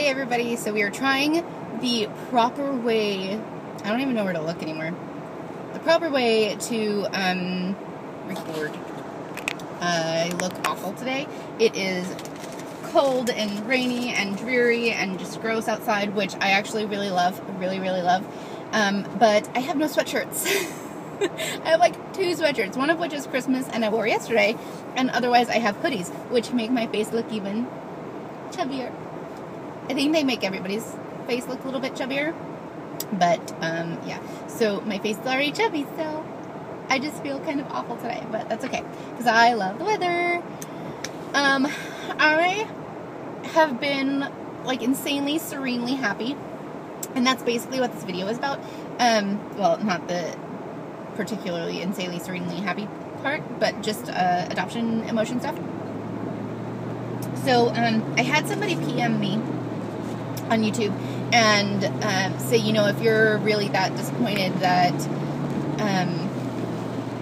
Hey everybody, so we are trying the proper way, I don't even know where to look anymore, the proper way to record. I look awful today. It is cold and rainy and dreary and just gross outside, which I actually really love, really love, but I have no sweatshirts. I have like 2 sweatshirts, one of which is Christmas and I wore yesterday, and otherwise I have hoodies, which make my face look even chubbier. I think they make everybody's face look a little bit chubbier, but yeah, so my face is already chubby, so I just feel kind of awful today, but that's okay, because I love the weather. I have been like insanely, serenely happy, and that's basically what this video is about. Well, not the particularly insanely, serenely happy part, but just adoption emotion stuff. So I had somebody PM me on YouTube and say, you know, if you're really that disappointed that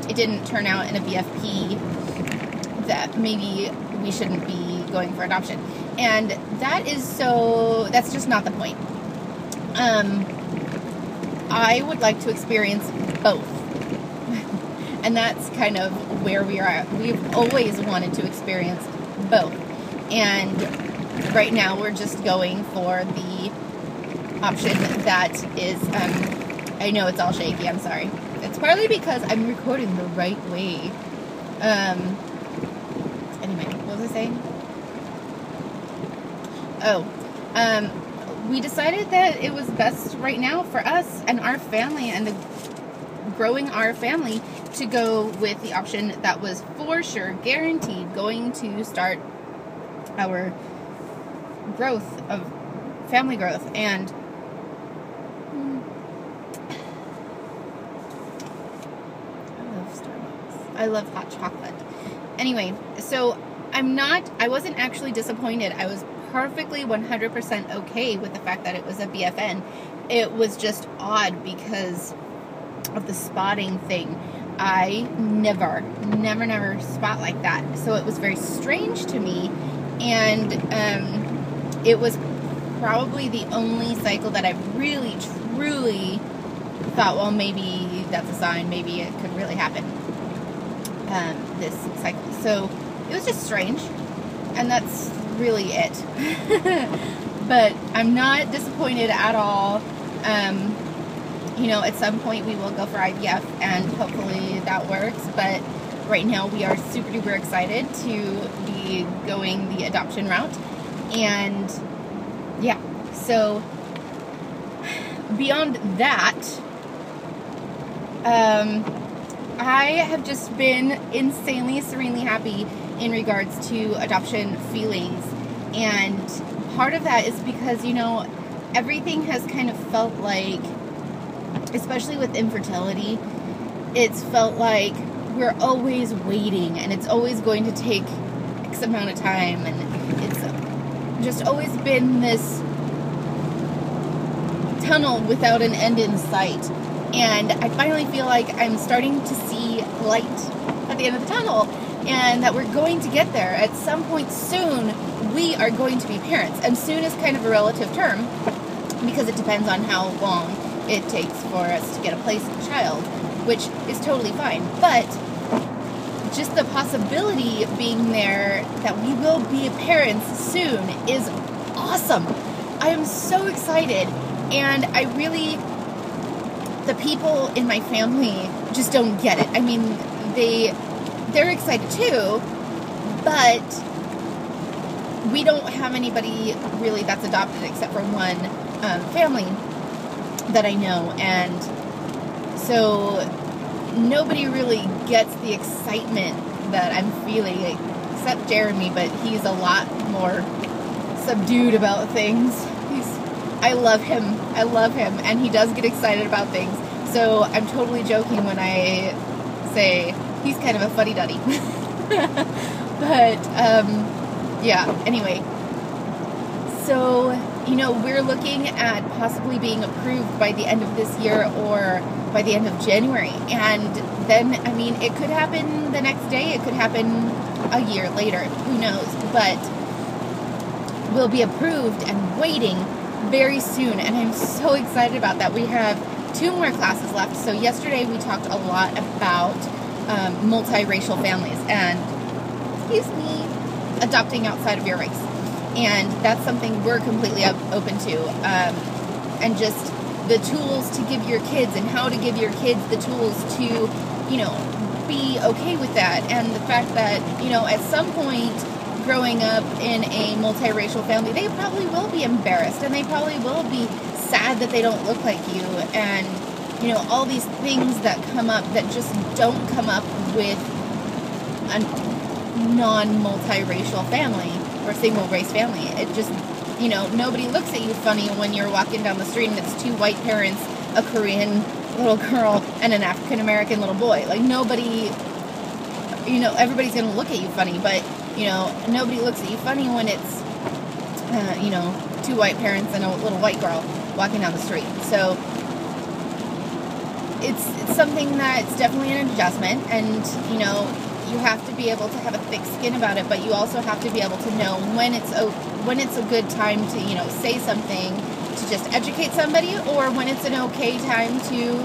it didn't turn out in a BFP, that maybe we shouldn't be going for adoption. And that's just not the point. I would like to experience both. And that's kind of where we are at. We've always wanted to experience both. And right now we're just going for the option that is, I know it's all shaky, I'm sorry. It's partly because I'm recording the right way. Anyway, what was I saying? Oh, we decided that it was best right now for us and our family and growing our family to go with the option that was for sure guaranteed going to start our growth of family growth. And I love Starbucks. I love hot chocolate. Anyway, so I wasn't actually disappointed. I was perfectly 100% okay with the fact that it was a BFN. It was just odd because of the spotting thing. I never spot like that. So it was very strange to me. And it was probably the only cycle that I really, truly thought, well, maybe that's a sign, maybe it could really happen, this cycle. So it was just strange, and that's really it. But I'm not disappointed at all. You know, at some point we will go for IVF, and hopefully that works, but right now we are super duper excited to be going the adoption route. And yeah, so beyond that, I have just been insanely, serenely happy in regards to adoption feelings. And part of that is because, you know, everything has kind of felt like, especially with infertility, it's felt like we're always waiting, and it's always going to take X amount of time, and it's just always been this tunnel without an end in sight. And I finally feel like I'm starting to see light at the end of the tunnel, and that we're going to get there. At some point soon, we are going to be parents. And soon is kind of a relative term, because it depends on how long it takes for us to get a place in a child, which is totally fine. But just the possibility of being there that we will be parents soon is awesome. I am so excited, and the people in my family just don't get it. I mean, they're excited too, but we don't have anybody really that's adopted except for one family that I know, and so nobody really gets the excitement that I'm feeling, except Jeremy, but he's a lot more subdued about things. I love him, and he does get excited about things, so I'm totally joking when I say he's kind of a fuddy-duddy. But, yeah, anyway, so, you know, we're looking at possibly being approved by the end of this year or by the end of January. And then, I mean, it could happen the next day. It could happen a year later. Who knows? But will be approved and waiting very soon, and I'm so excited about that. We have 2 more classes left. So yesterday we talked a lot about multiracial families and, excuse me, adopting outside of your race. And that's something we're completely open to. And just the tools to give your kids and how to give your kids the tools to, you know, be okay with that. And the fact that, you know, at some point growing up in a multiracial family, they probably will be embarrassed and they probably will be sad that they don't look like you. And, you know, all these things that come up that just don't come up with a non-multiracial family or single race family. It just, you know, nobody looks at you funny when you're walking down the street and it's 2 white parents, a Korean little girl, and an African American little boy. Like, nobody, you know, everybody's gonna look at you funny, but, you know, nobody looks at you funny when it's, you know, 2 white parents and a little white girl walking down the street. So it's something that's definitely an adjustment, and, you know, you have to be able to have a thick skin about it, but you also have to be able to know when it's a good time to, you know, say something to just educate somebody, or when it's an okay time to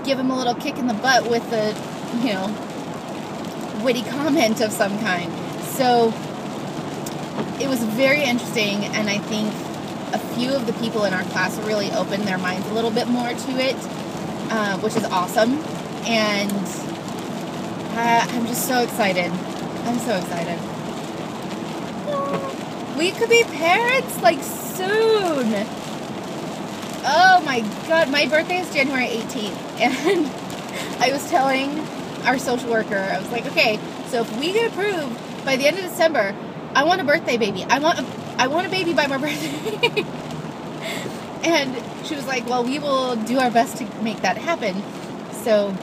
give them a little kick in the butt with a, you know, witty comment of some kind. So it was very interesting, and I think a few of the people in our class really opened their minds a little bit more to it, which is awesome. And I'm just so excited. I'm so excited. We could be parents, like, soon. Oh my god, my birthday is January 18th, and I was telling our social worker, I was like, okay, so if we get approved by the end of December, I want a birthday baby. I want a baby by my birthday. And she was like, well, we will do our best to make that happen. So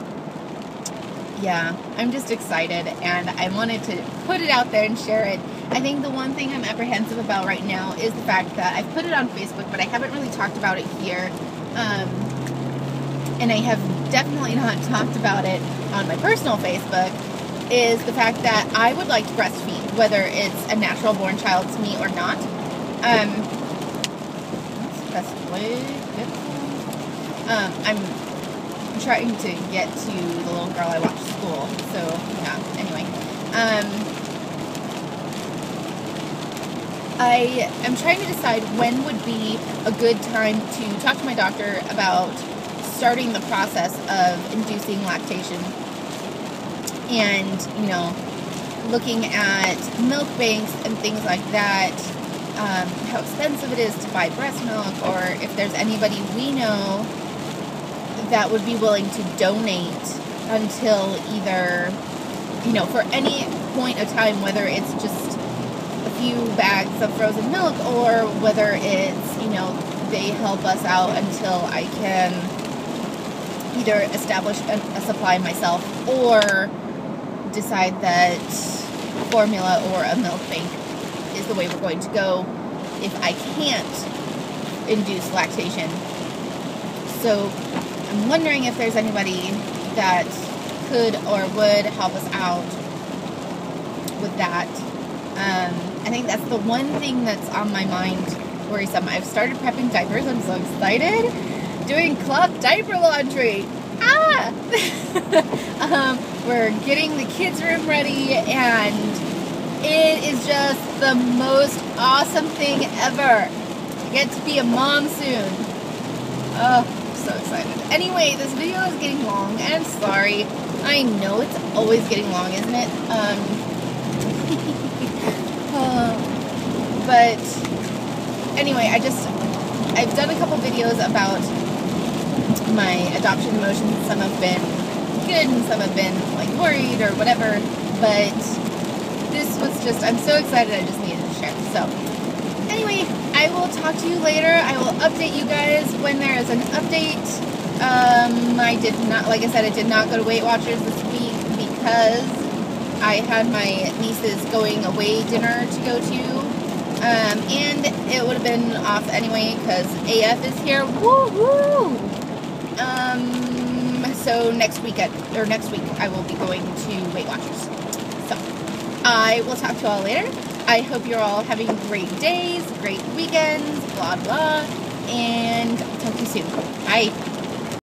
yeah, I'm just excited, and I wanted to put it out there and share it. I think the one thing I'm apprehensive about right now is the fact that I've put it on Facebook, but I haven't really talked about it here. And I have definitely not talked about it on my personal Facebook, is the fact that I would like to breastfeed, whether it's a natural born child to me or not. That's the best way. I'm trying to get to the little girl I watch school, so yeah, anyway. I am trying to decide when would be a good time to talk to my doctor about starting the process of inducing lactation, and, you know, looking at milk banks and things like that, how expensive it is to buy breast milk, or if there's anybody we know that would be willing to donate until either, you know, for any point of time, whether it's just a few bags of frozen milk, or whether it's, you know, they help us out until I can either establish a supply myself or decide that formula or a milk bank is the way we're going to go if I can't induce lactation. So I'm wondering if there's anybody that could or would help us out with that. I think that's the one thing that's on my mind worrisome. I've started prepping diapers. I'm so excited. Doing cloth diaper laundry. We're getting the kids' room ready, and it is just the most awesome thing ever. I get to be a mom soon. Oh, I'm so excited. Anyway, this video is getting long, and I'm sorry. I know it's always getting long, isn't it? But anyway, I've done a couple videos about my adoption emotions. Some have been good and some have been like worried or whatever, but this was just, I'm so excited, I just needed to share. So anyway, I will talk to you later. I will update you guys when there is an update. I did not, like I said, I did not go to Weight Watchers this week because I had my niece's going away dinner to go to. And it would have been off anyway because AF is here. Woo-hoo! So next week I will be going to Weight Watchers. So I will talk to you all later. I hope you're all having great days, great weekends, blah, blah. And I'll talk to you soon. Bye.